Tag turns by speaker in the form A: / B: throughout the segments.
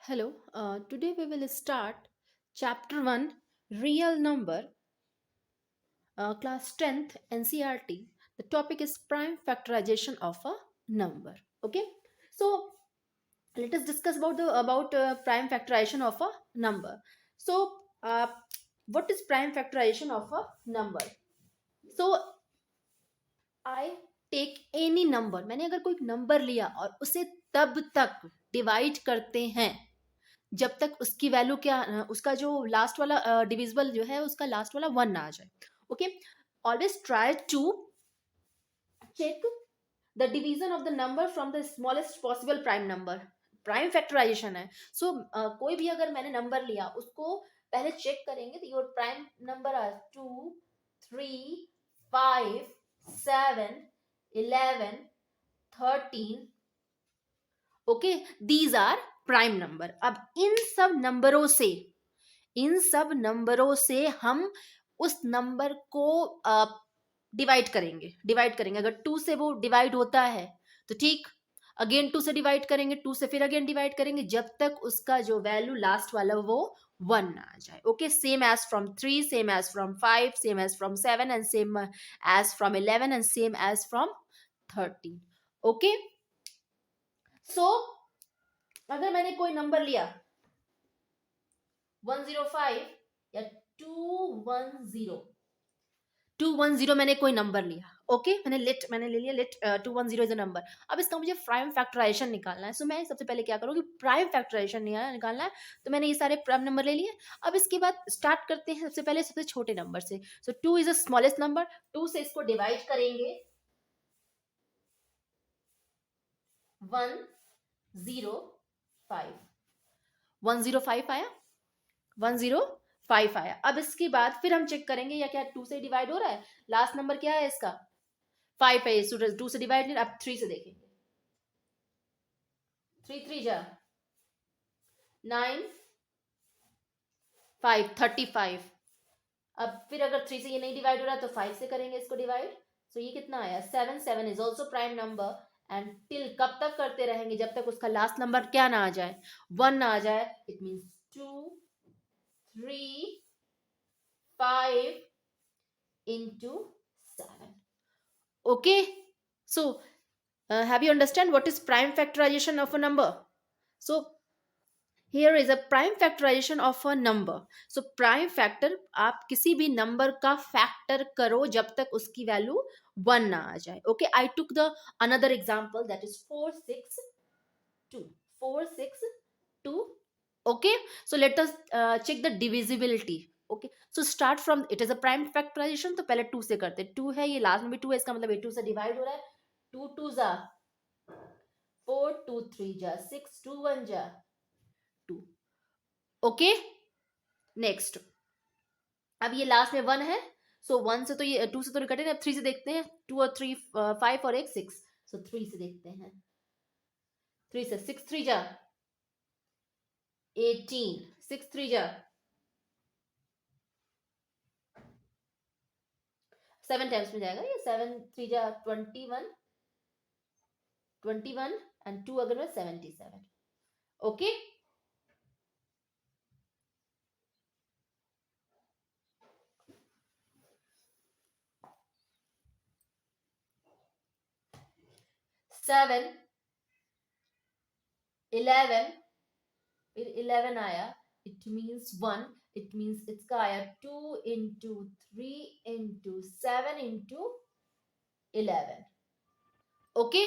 A: Hello, today we will start chapter 1 Real Number, class 10th NCRT. The topic is prime factorization of a number. Okay, so let us discuss about prime factorization of a number. So, what is prime factorization of a number? So, I take any number. मैंने अगर कोई number लिया और उसे तब तक divide करते हैं जब तक उसकी वैल्यू क्या उसका जो लास्ट वाला डिविजिबल जो है उसका लास्ट वाला वन ना आ जाए. Okay, always try to check the division of the number from the smallest possible prime number. Prime factorization है. सो कोई भी अगर मैंने नंबर लिया उसको पहले चेक करेंगे तो your prime number are 2, 3, 5, 7, 11, 13. Okay, these are prime number. अब इन सब नंबरों से हम उस नंबर को डिवाइड करेंगे. अगर टू से वो डिवाइड होता है तो ठीक, अगेन टू से डिवाइड करेंगे, टू से फिर अगेन डिवाइड करेंगे जब तक उसका जो वैल्यू लास्ट वाला वो वन ना आ जाए. Okay, same as from 3, same as from 5, same as from 7 and same as from 11 and same as from 13. Okay, so अगर मैंने कोई नंबर लिया 105 या 210, 210 मैंने कोई नंबर लिया. ओके, मैंने ले लिया लेट 210 इज अ नंबर. अब इसका मुझे प्राइम फैक्टराइजेशन निकालना है. सो मैं सबसे पहले क्या करूँ कि प्राइम फैक्टराइजेशन निकालना है. तो मैंने ये सारे प्राइम नंबर ले लिए. अब इसके बाद स्टार्ट करते हैं सबसे पहले सबसे छोटे नंबर से. सो 2 इज द स्मॉलेस्ट नंबर. 2 से इसको डिवाइड करेंगे. 105, 105 आया, 105 आया. अब इसके बाद फिर हम चेक करेंगे या क्या 2 से डिवाइड हो रहा है. लास्ट नंबर क्या है इसका 5 है. 2 से डिवाइड नहीं. अब 3 से देखेंगे. 3 3 जा 9, 5 35. अब फिर अगर 3 से ये नहीं डिवाइड हो रहा है तो 5 से करेंगे इसको डिवाइड. सो ये कितना आया 7. 7 is also prime number. And till कब तक करते रहेंगे जब तक उसका लास्ट नंबर क्या ना आ जाए, वन ना आ जाए. It means 2, 3, 5 into 7. Okay, so have you understand what is prime factorization of a number? So here is a prime factorization of a number. So prime factor, आप किसी भी नंबर का फैक्टर करो जब तक उसकी वैल्यू वन ना आ जाए. Okay, I took the another example that is 462. 462. Okay, so let us check the divisibility. Okay, so start from it is a prime factorization. तो पहले 2 से करते हैं. 2 है, ये लास्ट में भी 2 है, इसका मतलब ये 2 से डिवाइड हो रहा है. 2 2 जा 4, 2 3 जा 6, 2 1 जा 2. Okay, next. अब ये लास्ट में 1 है. सो 1 से तो ये 2 से तो कटे ना. अब 3 से देखते हैं. 2 और 3 5 और एक 6. सो 3 से देखते हैं. 3 से 6 3 जा 18. 6 3 जा 7 टाइम्स में जाएगा ये. 7 3 जा 21. 21 एंड 2 अगर में 77. ओके, 7 11, फिर 11 आया. It means 1. इट मीन्स इसका आया 2 into 3 into 7 into 11. Okay,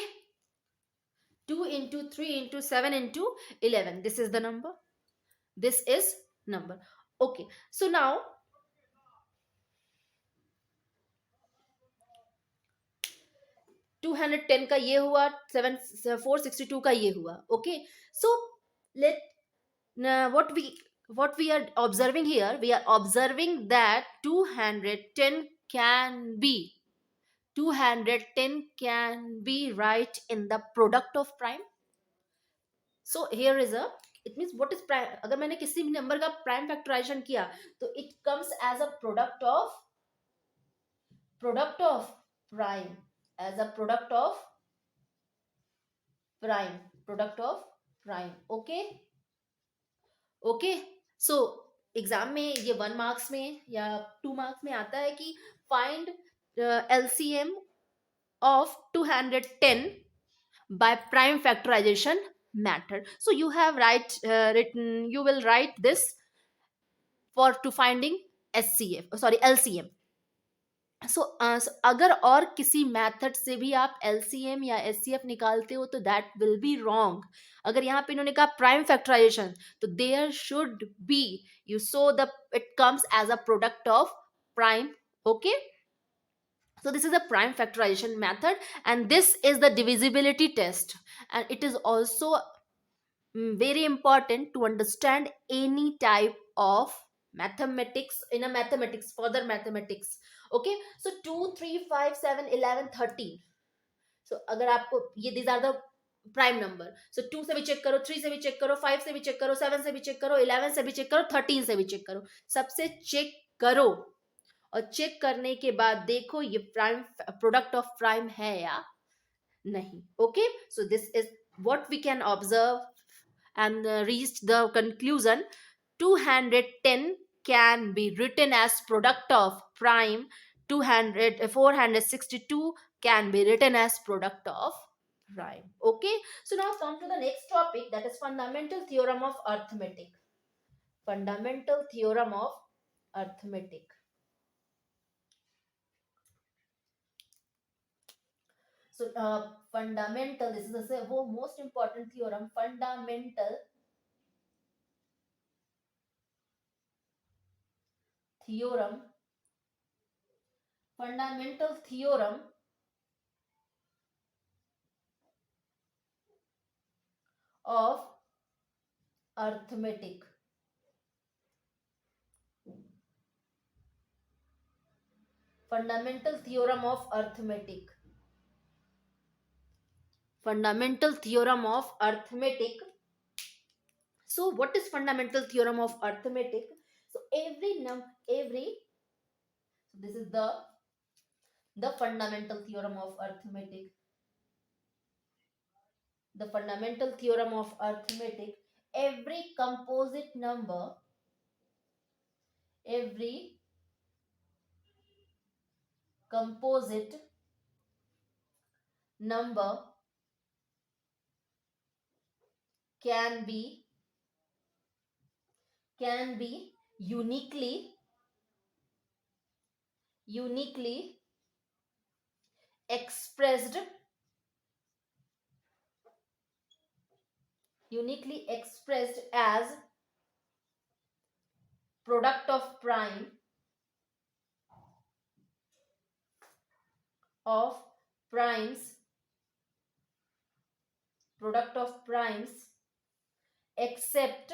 A: 2 into 3 into 7 into 11. This is the number. This is number. Okay, so now 210 का ये हुआ, 462 का ये हुआ. Okay, so let what we are observing here, we are observing that 210 can be right in the product of prime. So here is a, it means what is prime. अगर मैंने किसी भी नंबर का प्राइम फैक्टराइजेशन किया तो it comes as a product of prime, as a product of prime. Okay, okay, so exam में ये 1 marks में या 2 मार्क्स में आता है कि find LCM of 210 by prime factorization method. So you have written, you will write this for to finding SCF, sorry, LCM. सो अगर और किसी मेथड से भी आप एलसीएम या एचसीएफ निकालते हो तो दैट विल बी रॉन्ग. अगर यहाँ पे इन्होंने कहा प्राइम फैक्टराइजेशन तो there should be you so the it comes as a product of prime. Okay, so this is a prime factorization method and this is the divisibility test, and it is also very important to understand any type of mathematics in a mathematics, further mathematics. Okay, so 2 3 5 7 11 13. So अगर आपको ये these are the prime number, so 2 से भी check करो, 3 से भी check करो, 5 से भी चेक करो, 7 से भी चेक करो, 11 से भी चेक करो, 13 से भी चेक करो, सबसे चेक करो. और चेक करने के बाद देखो ये प्राइम प्रोडक्ट ऑफ प्राइम है या नहीं. Okay, so this is what we can observe and reached the conclusion 210 can be written as product of prime, 462 can be written as product of prime. Okay, so now come to the next topic, that is fundamental theorem of arithmetic. Fundamental theorem of arithmetic. So fundamental, this is a most important theorem, fundamental theorem, fundamental theorem of arithmetic. Fundamental theorem of arithmetic. Fundamental theorem of arithmetic. So what is fundamental theorem of arithmetic? So every this is the fundamental theorem of arithmetic. The fundamental theorem of arithmetic, every composite number, every composite number can be uniquely expressed as product of prime of primes, product of primes, except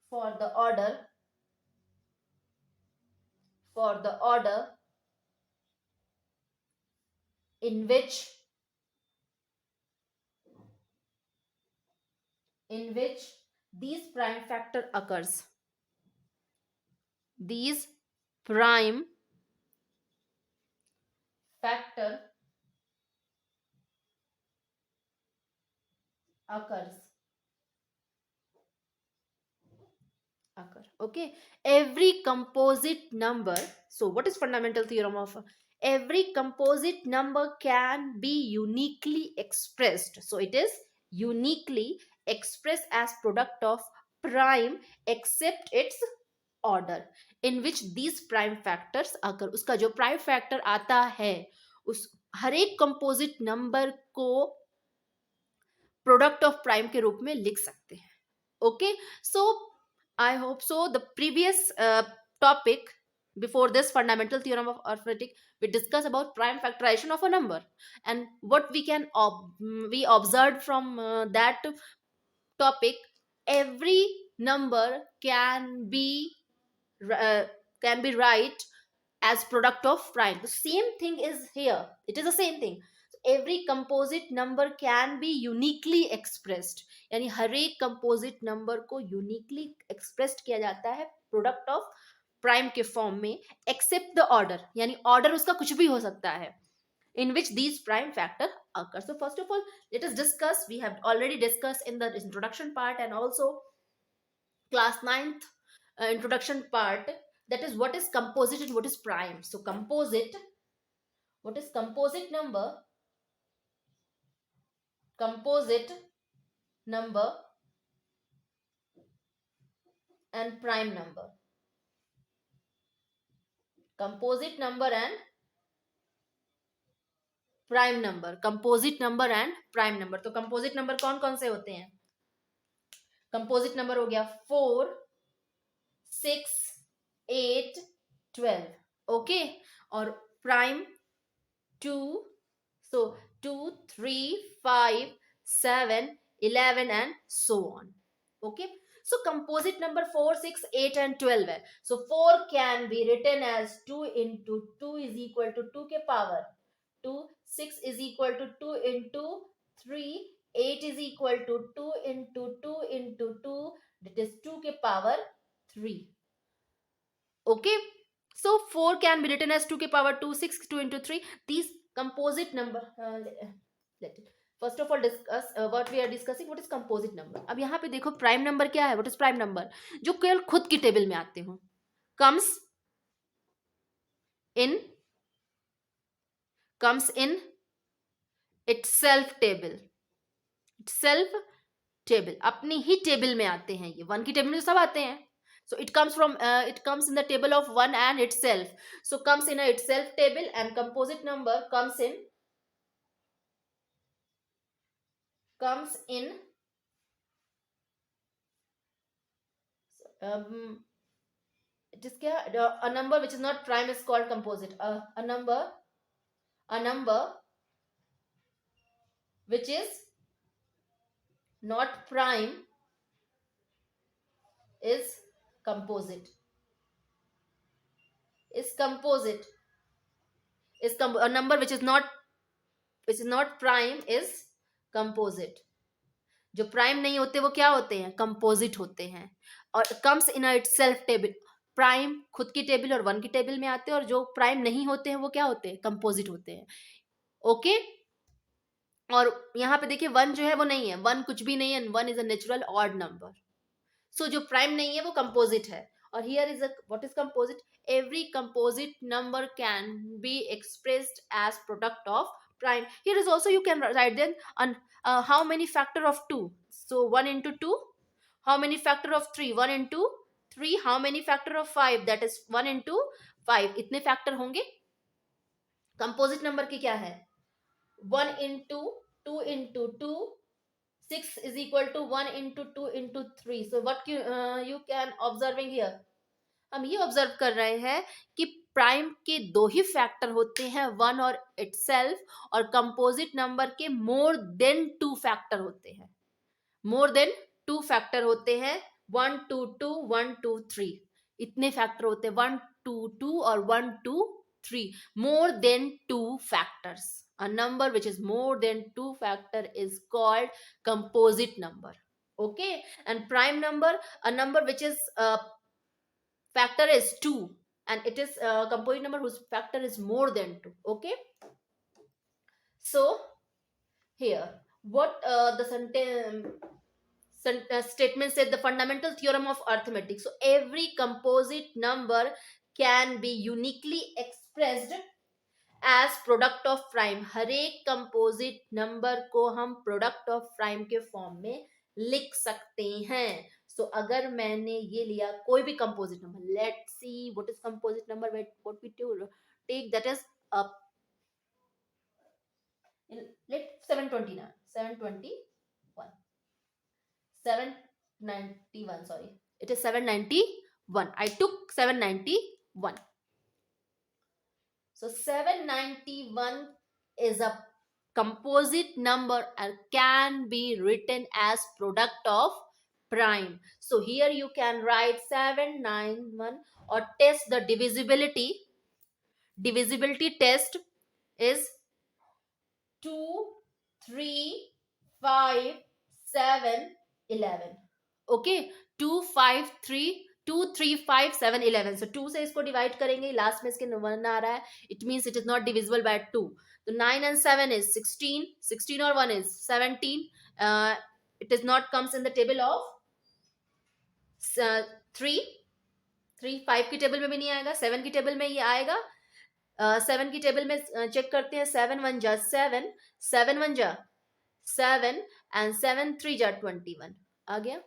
A: for the order in which these prime factor occurs. These prime factor occur. Okay, every composite number. So what is fundamental theorem of every composite number can be uniquely expressed. So it is uniquely expressed as product of prime except its order in which these prime factors occur. उसका जो prime factor आता है उस हर एक composite number को product of prime के रूप में लिख सकते हैं. Okay, so I hope so. The previous topic before this fundamental theorem of arithmetic, we discussed about prime factorization of a number and what we can we observed from that topic. Every number can be right as product of prime. The same thing is here. It is the same thing. Every composite number can be uniquely expressed. यानी हर एक composite number को uniquely expressed किया जाता है product of prime के form में, except the order. यानी order उसका कुछ भी हो सकता है in which these prime factor occur. So first of all, let us discuss. We have already discussed in the introduction part and also class ninth introduction part, that is what is composite and what is prime. So composite, what is composite number? Composite number and prime number. Composite number and prime number. Composite number and prime number. तो composite number कौन कौन से होते हैं? Composite number हो गया 4, 6, 8, 12. Okay. और prime 2, so 2, 3, 5, 7, 11 and so on. Okay. So composite number 4, 6, 8 and 12 है. So 4 can be written as 2 into 2 is equal to 2 के power 2, 6 is equal to 2 into 3, 8 is equal to 2 into 2 into 2, that is 2 के power 3. Okay. So 4 can be written as 2 के power 2, 6, 2 into 3. These composite number, let it first of all discuss what we are discussing, what is composite number. अब यहाँ पे देखो prime number क्या है. What is prime number? जो केवल खुद की टेबल में आते हो. comes in itself table. itself table, अपनी ही टेबल में आते हैं. ये वन की टेबल में सब आते हैं. So it comes in the table of one and itself. So comes in a itself table, and composite number comes in it is a number which is not prime is called composite. A number which is not prime is composite. A number which is not prime is composite. जो prime नहीं होते वो क्या होते हैं? Composite होते हैं. और comes in it self table. Prime खुद की टेबल और वन की टेबल में आते हैं, और जो प्राइम नहीं होते हैं वो क्या होते हैं? कंपोजिट होते हैं. ओके. और यहाँ पे देखिए वन जो है वो नहीं है. वन कुछ भी नहीं है. One is a natural odd number. So जो प्राइम नहीं है वो कंपोजिट है. और here is what is composite? Every composite number can be expressed as product of prime. Here is also you can write then on how many factor of 2. So 1 into 2. How many factor of 3? 1 into 3. How many factor of 5? That is 1 into 5. इतने factor होंगे. composite number की क्या है? 1 into 2 into 2. 6 is equal to 1 into 2 into 3. So what you can observing here? हम ये observe कर रहे हैं कि प्राइम के दो ही फैक्टर होते हैं, वन और इटसेल्फ. और कंपोजिट नंबर के मोर देन 2 फैक्टर होते हैं. मोर देन 2 फैक्टर होते हैं. 1 2 2 1 2 3 इतने फैक्टर होते हैं. 1 2 2 और 1 2 3. More than 2 factors. A number which is more than 2 factor is called composite number. Okay. And prime number, a number which is factor is 2, and it is a composite number whose factor is more than 2. Okay. So here what the statement said, the fundamental theorem of arithmetic. So every composite number can be uniquely expressed as product of prime. हर एक composite number को हम product of prime के form में लिख सकते हैं. सो अगर मैंने ये लिया कोई भी composite number, let's see what is composite number, what we take, that is let 721 791, sorry, it is 791. I took 791. So 791 is a composite number and can be written as product of prime. So here you can write 791 or test the divisibility. Divisibility test is 2, 3, 5, 7, 11. Okay, 2, 5, 3, 2 3 5 7 11, सो 2 से इसको divide करेंगे, last में इसके 1 आ रहा है, it means it is not divisible by 2. तो 9 and 7 is 16, 16 और 1 is 17. It is not comes in the table of 3. 3 5 की टेबल में भी नहीं आएगा, 7 की टेबल में ये आएगा. 7 की टेबल में चेक करते हैं. 7 1 जा 7, 7 1 जा 7 एंड 7 3 जा 21 आ गया.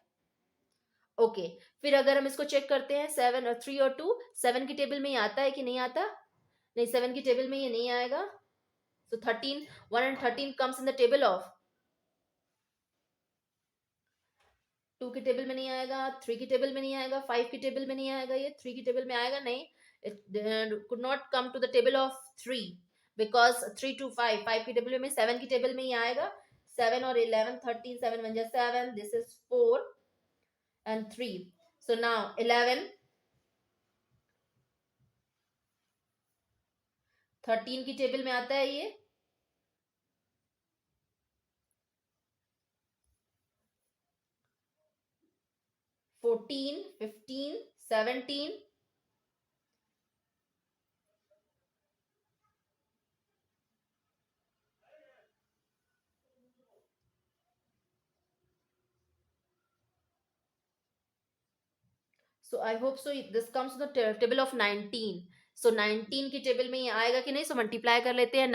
A: ओके फिर अगर हम इसको चेक करते हैं 7 और 3 और 2, 7 की टेबल में ये आता है कि नहीं आता? नहीं, 7 की टेबल में ये नहीं आएगा. सो 13, 1 and 13 comes in the table of 2 की टेबल में नहीं आएगा, 3 की टेबल में नहीं आएगा, 5 की टेबल में नहीं आएगा, ये 3 की टेबल में आएगा नहीं. It could not come to the table of 3 because 3 to 5, 5 की टेबल में, 7 की टेबल में ही आएगा. 7 और 11 13, 7 1 just 7, this is 4 and 3. So now 11, 13 की टेबल में आता है ये. 14 15 17. So I hope so this comes to the table of 19. So 19 की टेबल में ये आएगा कि नहीं? सो मल्टीप्लाई कर लेते हैं.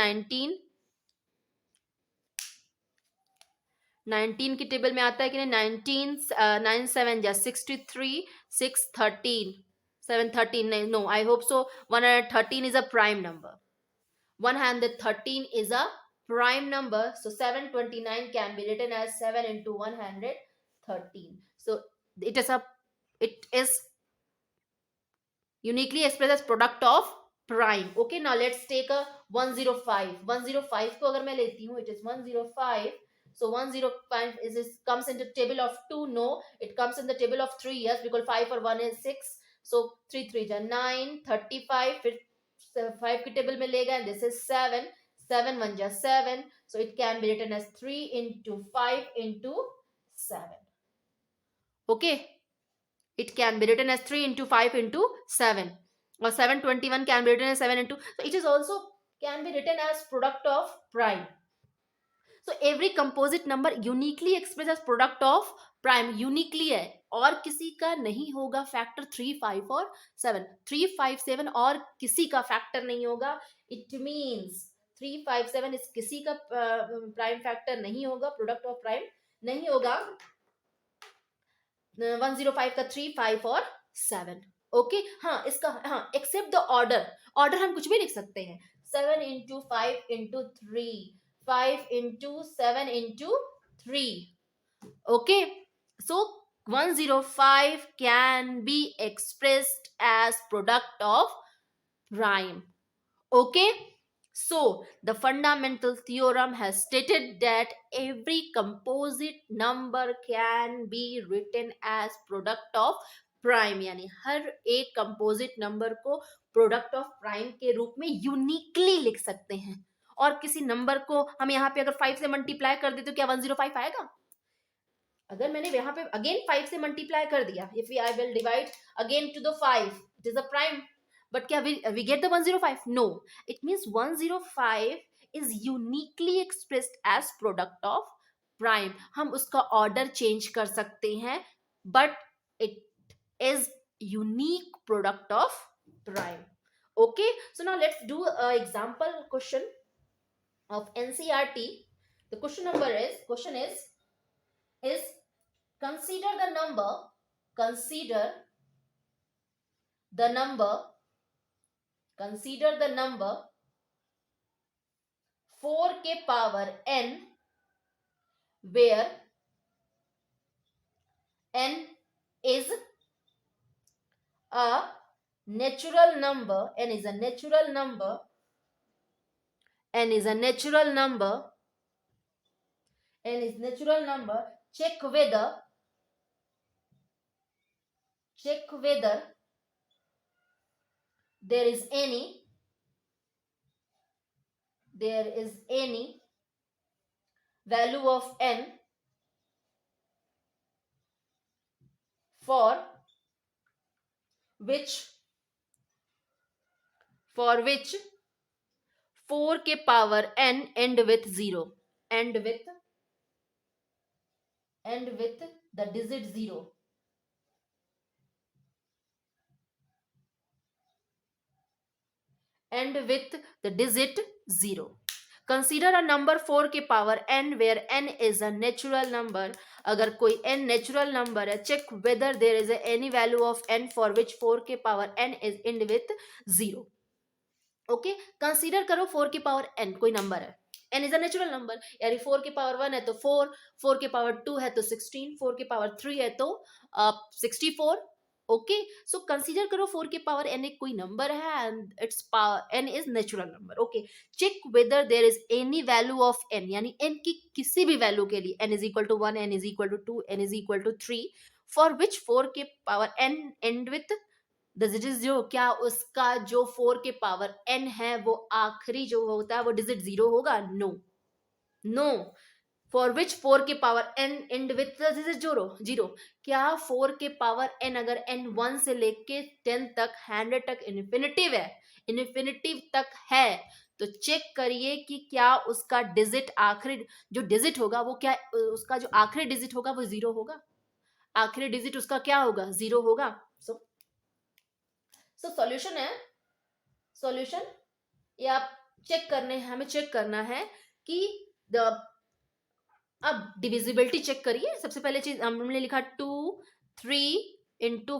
A: 19 की टेबल में आता है कि नहीं? 19 9 7 जा 63, 6 13, 7 13. नहीं, no, I hope so 113 is a prime number. 113 is a prime number. So 729 can be written as 7 into 113. So it is uniquely expressed as product of prime. Okay, now let's take a 105. 105 को अगर मैं लेती हूँ, it is 105. So 105 comes into table of 2. No, it comes in the table of 3. Yes, because 5 और 1 is 6. So 3 3 जा 9, 35. फिर 5 की table में लेगा, and this is 7. 7 1 जा 7. So it can be written as 3 into 5 into 7. Okay, it can be written as 3 into 5 into 7, or 721 can be written as 7 into, so it is also can be written as product of prime. So every composite number uniquely expressed as product of prime. uniquely है और किसी का नहीं होगा factor 3 5 और 7. 3 5 7 और किसी का फैक्टर नहीं होगा. इट मींस 3 5 7 इस किसी का प्राइम फैक्टर नहीं होगा, प्रोडक्ट ऑफ प्राइम नहीं होगा. 105 का 3 5 और 7. ओके, हाँ इसका, हाँ एक्सेप्ट द ऑर्डर हम कुछ भी लिख सकते हैं. 7 into 5 into 3, 5 into 7 into 3. Okay, so 105 can be expressed as product of prime. Okay, so the fundamental theorem has stated that every composite number can be written as product of prime. यानी हर एक composite number को product of prime के रूप में uniquely लिख सकते हैं. और किसी नंबर को हम यहाँ पे अगर 5 से मल्टीप्लाई कर दे तो क्या 105 आएगा? अगर मैंने यहाँ पे अगेन 5 से मल्टीप्लाई कर दिया, if I will divide again to the 5, it is a prime. But क्या we get the 105? No, it means 105 is uniquely expressed as product of prime. हम उसका ऑर्डर चेंज कर सकते हैं, but it is unique product of prime. Okay, so now let's do a example question of NCERT. The question is consider the number, consider the number, consider the number 4 के power n where n is a natural number, n is a natural number, n is a natural number, n is natural number. Check whether there is any value of n for which for which 4 के power n end with 0, end with the digit 0, end with the digit 0. Consider a number 4 के power n where n is a natural number. अगर कोई n natural number है, check whether there is any value of n for which 4 के power n is end with 0. Okay, consider करो 4 की power n कोई नंबर है, n is a natural number, यानी 4 की पावर 1 है तो 4, 4 की पावर 2 है तो 16, 4 की पावर 3 है तो 64. ओके, सो कंसीडर करो 4 की पावर n एक कोई नंबर है and its power n is natural number. Okay, check whether there is any value of n, यानी n की किसी भी वैल्यू के लिए n is equal to 1, n is equal to 2, n is equal to 3, for which 4 के power n and with digit zero, क्या उसका जो 4 के पावर n है वो आखिरी जो होता है वो डिजिट 0 होगा? No, no. फॉर विच 4 के power n and with the digit 0, क्या 4 के पावर n अगर n 1 से लेके 10 तक 100 तक इन्फिनिटिव है, इन्फिनिटिव तक है, तो चेक करिए कि क्या उसका डिजिट आखिरी जो डिजिट होगा वो क्या, उसका जो आखिरी डिजिट होगा वो 0 होगा, आखिरी डिजिट उसका क्या होगा? 0 होगा. सो सॉल्यूशन है, सॉल्यूशन ये आप चेक करने हैं, हमें चेक करना है कि द, अब डिविजिबिलिटी चेक करिए. सबसे पहले चीज हमने लिखा 2 3 इंटू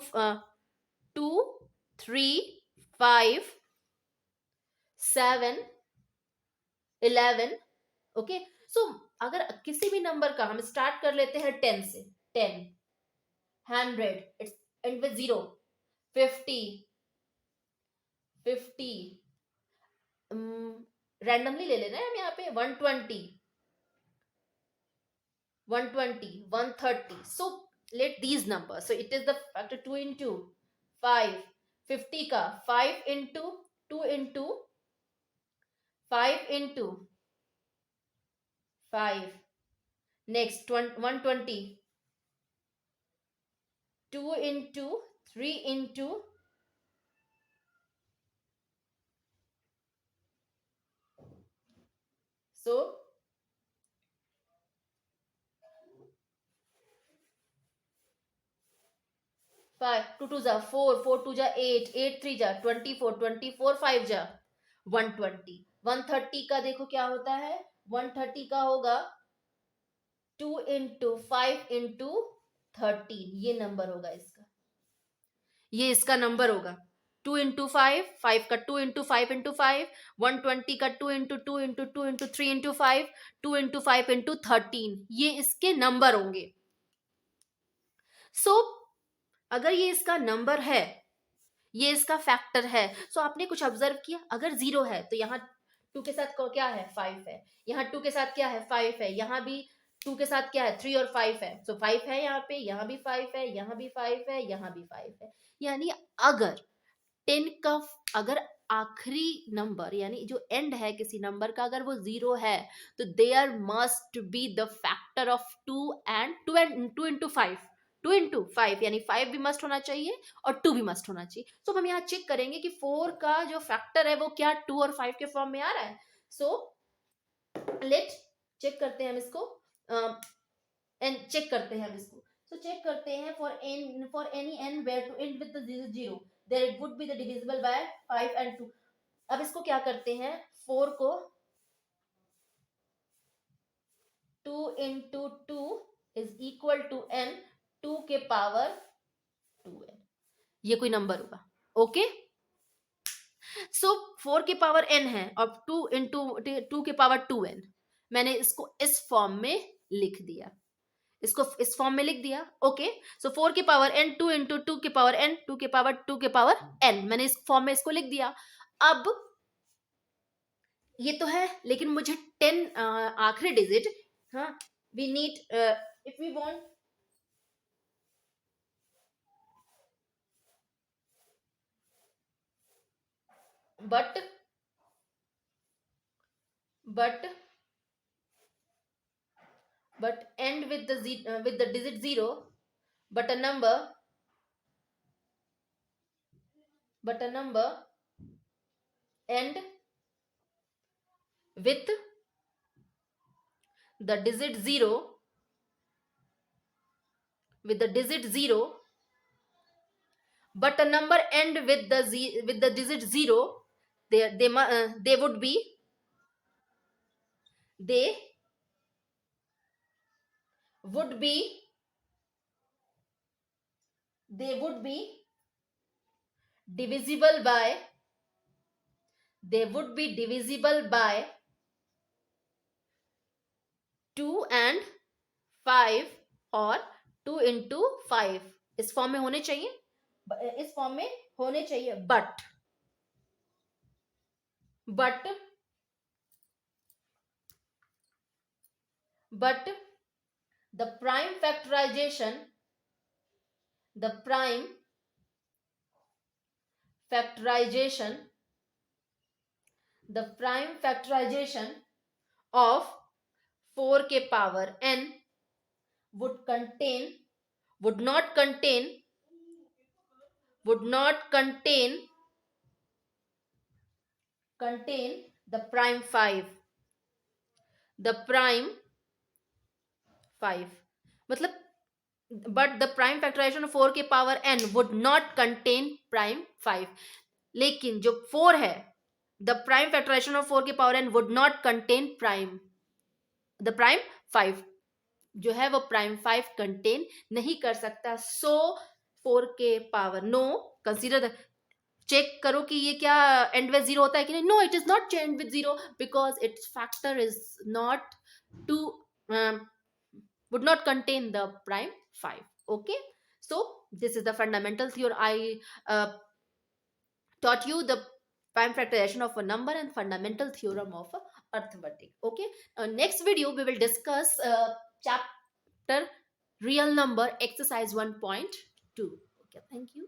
A: 2 3 5 7 11. ओके, सो अगर किसी भी नंबर का हम स्टार्ट कर लेते हैं 10 से, 10 100 इट्स एंड विद 0, 50 50 रैंडमली ले लेना है हम यहाँ पे, 120 120 130. So let these numbers, so it is the factor 2 into 5, 50 का 5 into 2 into 5 into 5, next 120, 2 into 3 into, so 5, 2 2 जा 4, 4 2 जा 8, 8 3 जा 24, 24 5 जा 120. 130 का देखो क्या होता है, 130 का होगा 2 इंटू 5 इंटू 13, ये नंबर होगा इसका, ये इसका नंबर होगा. 2 इंटू 5, 5 का 2 इंटू 5 इंटू 5, 120 का 2 into 2 into 2 into 3 into 5, 2 into 5 into 13, ये इसके नंबर होंगे. सो अगर ये इसका नंबर है, ये इसका फैक्टर है, सो आपने कुछ ऑब्जर्व किया, अगर 0 है तो यहाँ 2 के साथ क्या है? 5 है. यहाँ 2 के साथ क्या है? 5 है. यहाँ भी 2 के साथ क्या है? 3 और 5 है. सो 5 है यहाँ पे, यहाँ भी 5 है, यहाँ भी 5 है, यहाँ भी 5 है. यानी अगर 10 का अगर आखिरी नंबर यानी जो एंड है किसी नंबर का अगर वो 0 है, तो there must be the factor of 2 and 2 into 5, 2 into 5 यानी 5 भी मस्ट होना चाहिए और 2 भी मस्ट होना चाहिए. तो हम यहाँ चेक करेंगे कि 4 का जो फैक्टर है वो क्या 2 और 5 के फॉर्म में आ रहा है. सो लेट चेक करते हैं हम इसको, एंड चेक करते हैं हम इसको. सो चेक करते हैं for any n where to end with the 0, there it would be the divisible by 5 and 2. अब इसको क्या करते हैं, 4 को 2 into 2 is equal to n, 2 के पावर 2n, ये कोई नंबर होगा. ओके, सो 4 के पावर n है और 2 इंटू 2 के पावर 2n, मैंने इसको इस फॉर्म में लिख दिया, इसको इस फॉर्म में लिख दिया. ओके, सो 4 के पावर n, 2 इंटू 2 के पावर n, 2 के पावर 2 के पावर n, मैंने इस फॉर्म में इसको लिख दिया. अब ये तो है, लेकिन मुझे 10 आखिरी डिजिट, हाँ, we need if we want, but but end with the digit 0, but a number but a number end with the digit 0, with the digit 0, but a number end with with the digit 0, they would be, they would be they would be divisible by, they would be divisible by 2 and 5 और 2 into 5 इस form में होने चाहिए, इस form में होने चाहिए, but but the prime factorization, the prime factorization the prime factorization of 4 के power n would contain, would not contain would not contain contain the prime 5, the prime 5 मतलब, but the prime factorization of 4 के power n would not contain prime 5, लेकिन जो 4 है, the prime factorization of 4 के power n would not contain prime, the prime 5 जो है वो prime 5 contain नहीं कर सकता. सो 4 के पावर नो कंसीडर, चेक करो कि ये क्या एंड विद 0 होता है कि नहीं. No, it is not end with 0 because its factor is not two would not contain the prime 5. Okay, so this is the fundamental theory. I taught you the prime factorization of a number and fundamental theorem of arithmetic. Okay, next video we will discuss chapter real number exercise 1.2. Okay, thank you.